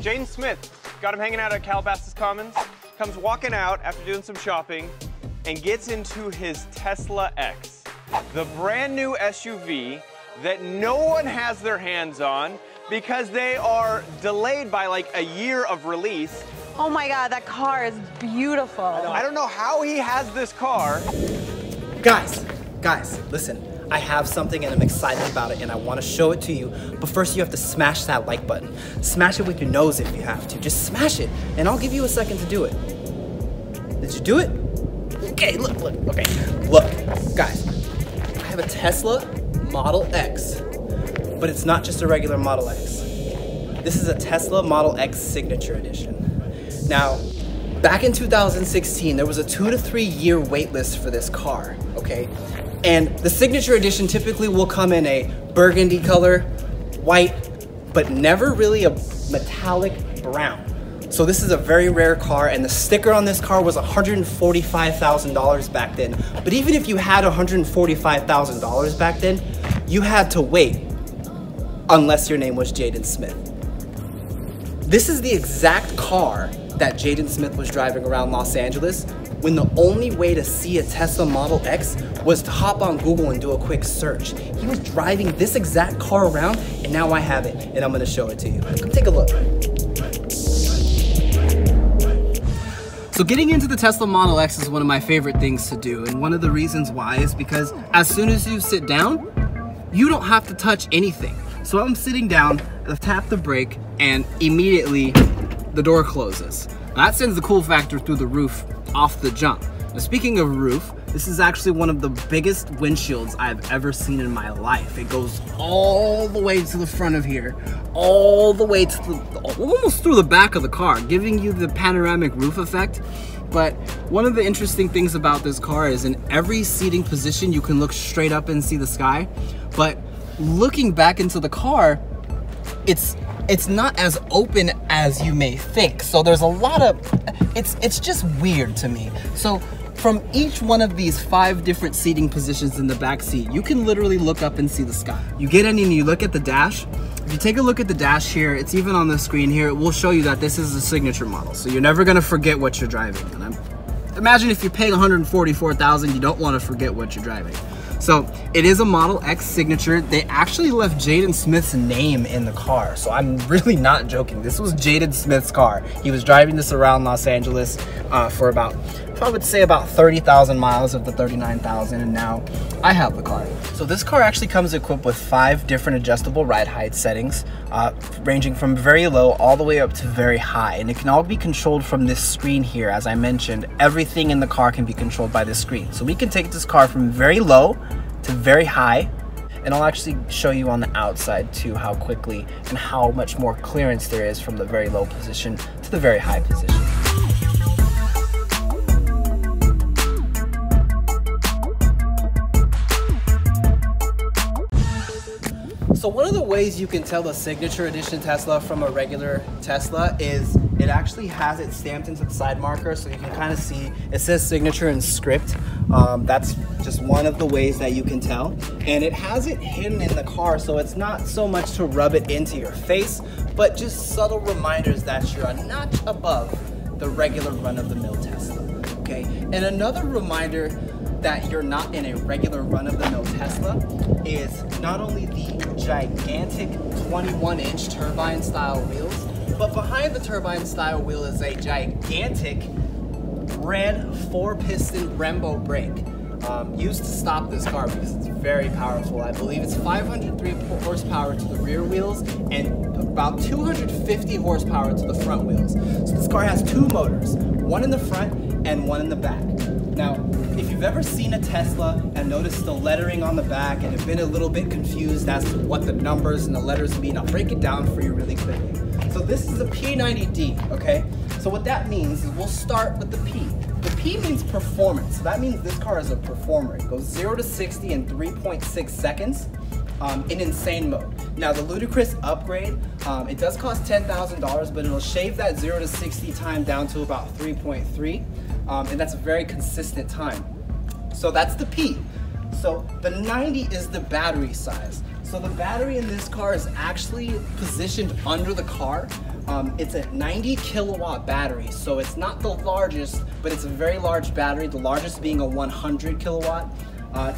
Jaden Smith, got him hanging out at Calabasas Commons, comes walking out after doing some shopping and gets into his Tesla X, the brand new SUV that no one has their hands on because they are delayed by like a year of release. Oh my God, that car is beautiful. I don't know how he has this car. Guys, listen. I have something and I'm excited about it and I want to show it to you. But first you have to smash that like button. Smash it with your nose if you have to. Just smash it and I'll give you a second to do it. Did you do it? Okay, look, okay. Look, guys, I have a Tesla Model X, but it's not just a regular Model X. This is a Tesla Model X Signature Edition. Now, back in 2016, there was a 2 to 3 year wait list for this car, okay? And the Signature Edition typically will come in a burgundy color, white, but never really a metallic brown. So this is a very rare car, and the sticker on this car was $145,000 back then. But even if you had $145,000 back then, you had to wait unless your name was Jaden Smith. This is the exact car that Jaden Smith was driving around Los Angeles when the only way to see a Tesla Model X was to hop on Google and do a quick search. He was driving this exact car around, and now I have it, and I'm gonna show it to you. Come take a look. So getting into the Tesla Model X is one of my favorite things to do, and one of the reasons why is because as soon as you sit down, you don't have to touch anything. So I'm sitting down, I tap the brake, and immediately the door closes. Now that sends the cool factor through the roof off the jump. Now speaking of roof, this is actually one of the biggest windshields I've ever seen in my life. It goes all the way to the front of here, all the way to almost through the back of the car, giving you the panoramic roof effect. But one of the interesting things about this car is in every seating position, you can look straight up and see the sky. But looking back into the car, it's not as open as you may think. So there's a lot of, it's just weird to me. So from each one of these 5 different seating positions in the back seat, you can literally look up and see the sky. You get in and you look at the dash. If you take a look at the dash here, it's even on the screen here, it will show you that this is a signature model. So you're never gonna forget what you're driving. And imagine if you're paying $144,000, you don't wanna forget what you're driving. So it is a Model X Signature. They actually left Jaden Smith's name in the car. So I'm really not joking. This was Jaden Smith's car. He was driving this around Los Angeles for about, I would say about 30,000 miles of the 39,000, and now I have the car. So this car actually comes equipped with 5 different adjustable ride height settings, ranging from very low all the way up to very high. And it can all be controlled from this screen here. As I mentioned, everything in the car can be controlled by this screen. So we can take this car from very low to very high, and I'll actually show you on the outside too how quickly and how much more clearance there is from the very low position to the very high position. So one of the ways you can tell a Signature Edition Tesla from a regular Tesla is it actually has it stamped into the side marker, so you can kind of see it says Signature in script. That's just one of the ways that you can tell. And it has it hidden in the car, so it's not so much to rub it into your face, but just subtle reminders that you're a notch above the regular run-of-the-mill Tesla, okay? And another reminder that you're not in a regular run-of-the-mill Tesla is not only the gigantic 21-inch turbine-style wheels, but behind the turbine-style wheel is a gigantic red 4-piston Brembo brake used to stop this car because it's very powerful. I believe it's 503 horsepower to the rear wheels and about 250 horsepower to the front wheels. So this car has 2 motors, one in the front and one in the back. Now, if you've ever seen a Tesla and noticed the lettering on the back and have been a little bit confused as to what the numbers and the letters mean, I'll break it down for you really quickly. So this is a P90D, okay? So what that means is we'll start with the P. The P means performance. So that means this car is a performer. It goes 0 to 60 in 3.6 seconds in insane mode. Now the ludicrous upgrade, it does cost $10,000, but it'll shave that 0 to 60 time down to about 3.3. And that's a very consistent time. So that's the P. So the 90 is the battery size. So the battery in this car is actually positioned under the car, It's a 90 kilowatt battery, so it's not the largest, but it's a very large battery, the largest being a 100 kilowatt.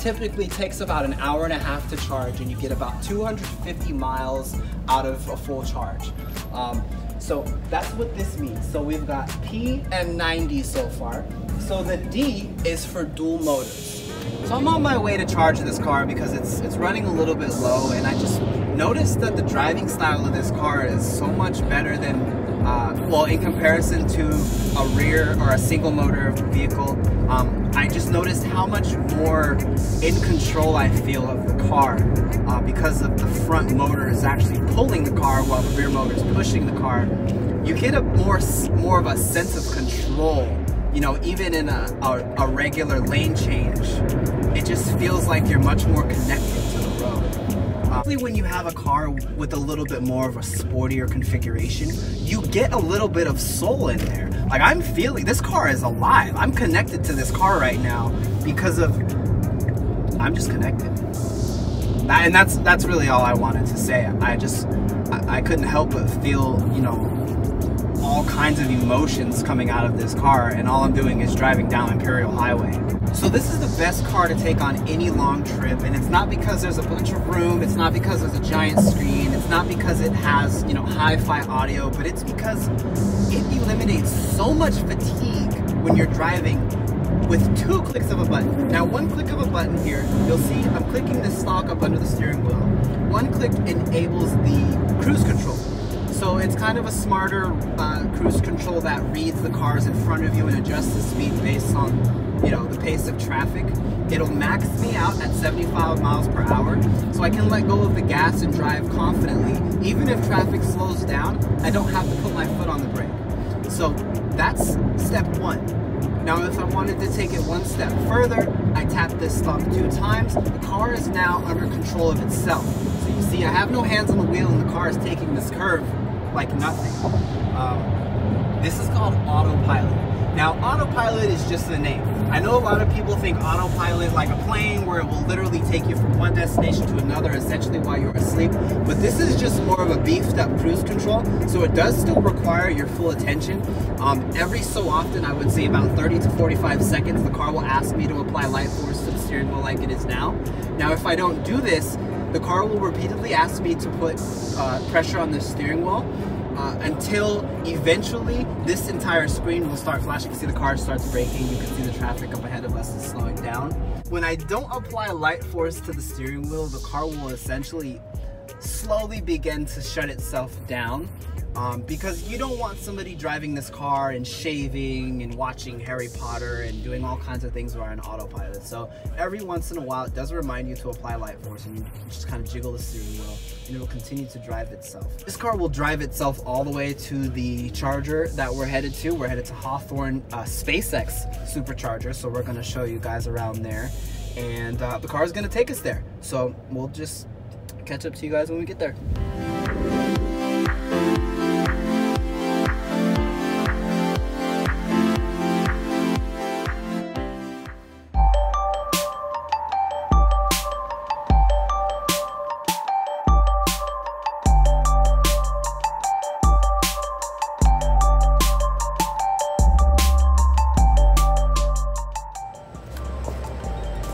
Typically takes about an hour and a half to charge, and you get about 250 miles out of a full charge. So that's what this means. So we've got P and 90 so far. So the D is for dual motors. So I'm on my way to charge this car because it's running a little bit low, and I just noticed that the driving style of this car is so much better than, well, in comparison to a rear or a single motor vehicle. I just noticed how much more in control I feel of the car because of the front motor is actually pulling the car while the rear motor is pushing the car. You get a more of a sense of control. You know, even in a regular lane change, it just feels like you're much more connected to the road. When you have a car with a little bit more of a sportier configuration, you get a little bit of soul in there. Like, I'm feeling this car is alive. I'm connected to this car right now because of, I'm just connected. And that's really all I wanted to say. I couldn't help but feel, you know, all kinds of emotions coming out of this car, and all I'm doing is driving down Imperial Highway. So this is the best car to take on any long trip, and it's not because there's a bunch of room, it's not because there's a giant screen, it's not because it has, you know, hi-fi audio, but it's because it eliminates so much fatigue when you're driving with 2 clicks of a button. Now, 1 click of a button here, you'll see I'm clicking this stalk up under the steering wheel. 1 click enables the cruise control. So it's kind of a smarter cruise control that reads the cars in front of you and adjusts the speed based on, you know, the pace of traffic. It'll max me out at 75 miles per hour, so I can let go of the gas and drive confidently. Even if traffic slows down, I don't have to put my foot on the brake. So that's step 1. Now, if I wanted to take it 1 step further, I tap this stalk 2 times. The car is now under control of itself. So you see, I have no hands on the wheel, and the car is taking this curve like nothing. This is called Autopilot. Now, Autopilot is just a name. I know a lot of people think Autopilot like a plane where it will literally take you from one destination to another essentially while you're asleep, but this is just more of a beefed up cruise control, so it does still require your full attention. Every so often, I would say about 30 to 45 seconds, the car will ask me to apply light force to the steering wheel like it is now. Now, if I don't do this, the car will repeatedly ask me to put pressure on the steering wheel until eventually this entire screen will start flashing. You can see the car starts braking, you can see the traffic up ahead of us is slowing down. When I don't apply light force to the steering wheel, the car will essentially slowly begin to shut itself down. Because you don't want somebody driving this car and shaving and watching Harry Potter and doing all kinds of things while on autopilot. So every once in a while, it does remind you to apply light force, and you just kind of jiggle the steering wheel, and it will continue to drive itself. This car will drive itself all the way to the charger that we're headed to. We're headed to Hawthorne SpaceX supercharger, so we're going to show you guys around there, and the car is going to take us there. So we'll just catch up to you guys when we get there.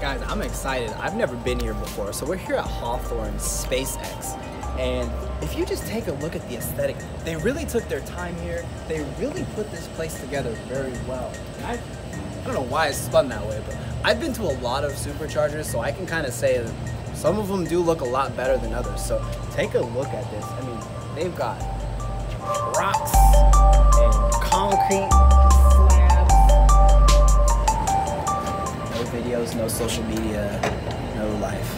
Guys, I'm excited. I've never been here before. So we're here at Hawthorne SpaceX. And if you just take a look at the aesthetic, they really took their time here. They really put this place together very well. And I don't know why it's spun that way, but I've been to a lot of superchargers, so I can kind of say that some of them do look a lot better than others. So take a look at this. I mean, they've got rocks and concrete. Videos, no social media, no life.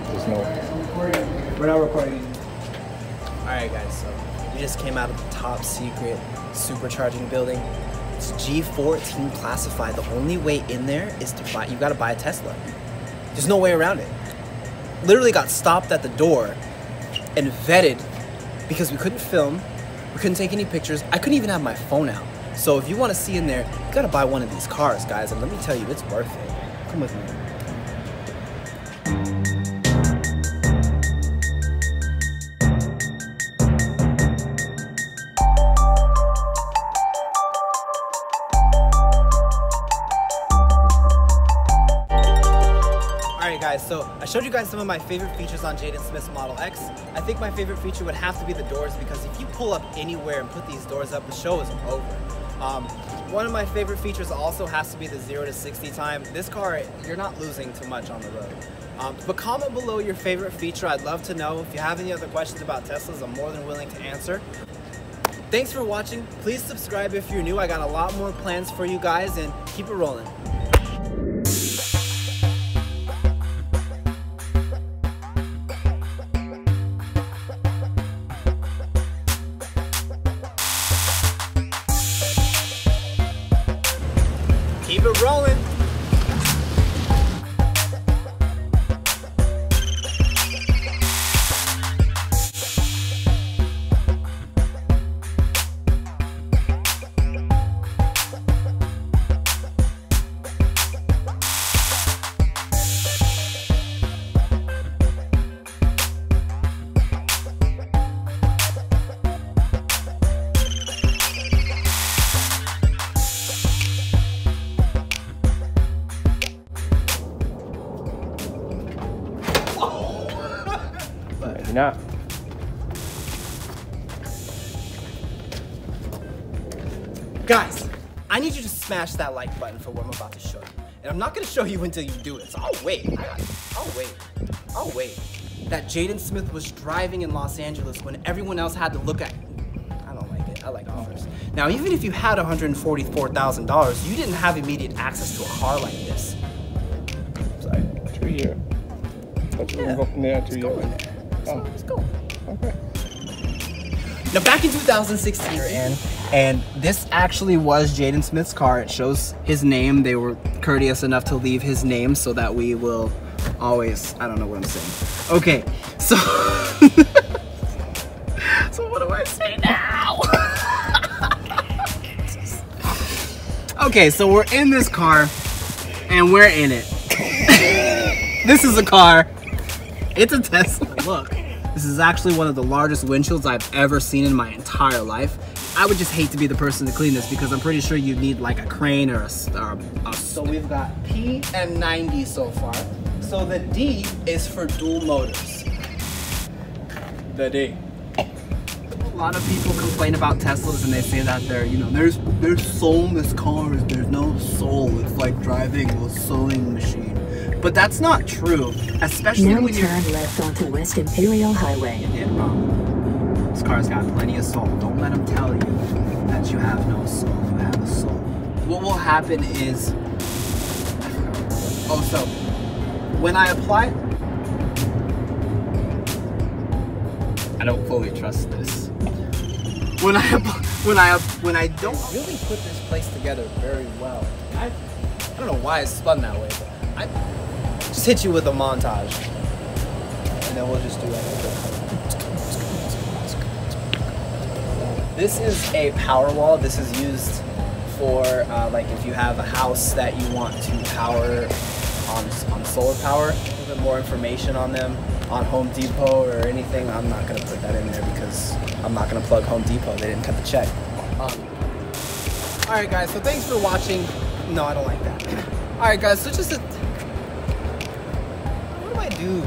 There's no. We're not recording. Alright guys, so we just came out of the top secret supercharging building. It's G14 classified. The only way in there is to buy, you gotta buy a Tesla. There's no way around it. Literally got stopped at the door and vetted because we couldn't film, we couldn't take any pictures, I couldn't even have my phone out. So if you want to see in there, you gotta buy one of these cars, guys, and let me tell you, it's worth it. Come with me. so I showed you guys some of my favorite features on Jaden Smith's Model X. I think my favorite feature would have to be the doors, because if you pull up anywhere and put these doors up, the show is over. One of my favorite features also has to be the 0 to 60 time. This car, you're not losing too much on the road. But comment below your favorite feature. I'd love to know. If you have any other questions about Teslas, I'm more than willing to answer. Thanks for watching. Please subscribe if you're new. I got a lot more plans for you guys, and keep it rolling. Keep it rolling. Maybe not. Guys, I need you to smash that like button for what I'm about to show you. And I'm not gonna show you until you do it, so I'll wait. I'll wait. That Jaden Smith was driving in Los Angeles when everyone else had to look at. I don't like it. I like offers. Now, even if you had $144,000, you didn't have immediate access to a car like this. Sorry. 2 years. Let's go from there to you. Let's go. Okay. Now, back in 2016, you're in, and this actually was Jaden Smith's car. It shows his name. They were courteous enough to leave his name so that we will always, I don't know what I'm saying. Okay, so, so what do I say now? Okay, so we're in this car, and we're in it. This is a car. It's a Tesla. Look, this is actually one of the largest windshields I've ever seen in my entire life. I would just hate to be the person to clean this, because I'm pretty sure you need like a crane or a So we've got P and 90 so far. So the D is for dual motors. The D. A lot of people complain about Teslas and they say that they're, you know, there's soulless cars. There's no soul. It's like driving a sewing machine. But that's not true, especially now when you turn left onto West Imperial Highway. You did wrong. This car's got plenty of soul. Don't let them tell you that you have no soul. You have a soul. What will happen is, oh, so when I apply, I don't fully trust this. When I don't really put this place together very well. I don't know why it's spun that way, but I just hit you with a montage, and then we'll just do everything. This is a power wall. This is used for like if you have a house that you want to power on solar power. A little bit more information on them on Home Depot or anything. I'm not gonna put that in there because I'm not gonna plug Home Depot. They didn't cut the check. All right, guys. So thanks for watching. No, I don't like that. All right, guys. So just what do I do?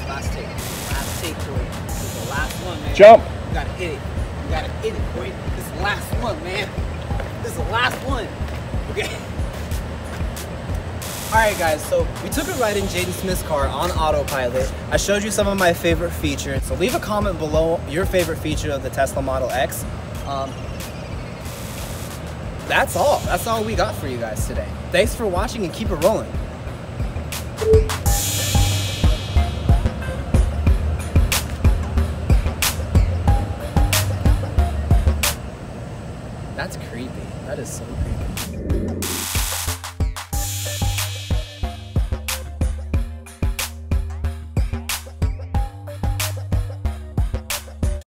Last take, Jordan. This is the last one, man. Jump. You gotta hit it. You gotta hit it, boy. This is the last one, man. This is the last one. Okay. Alright guys, so we took a ride in Jaden Smith's car on Autopilot. I showed you some of my favorite features. So leave a comment below your favorite feature of the Tesla Model X. That's all. That's all we got for you guys today. Thanks for watching and keep it rolling. That's creepy. That is so creepy.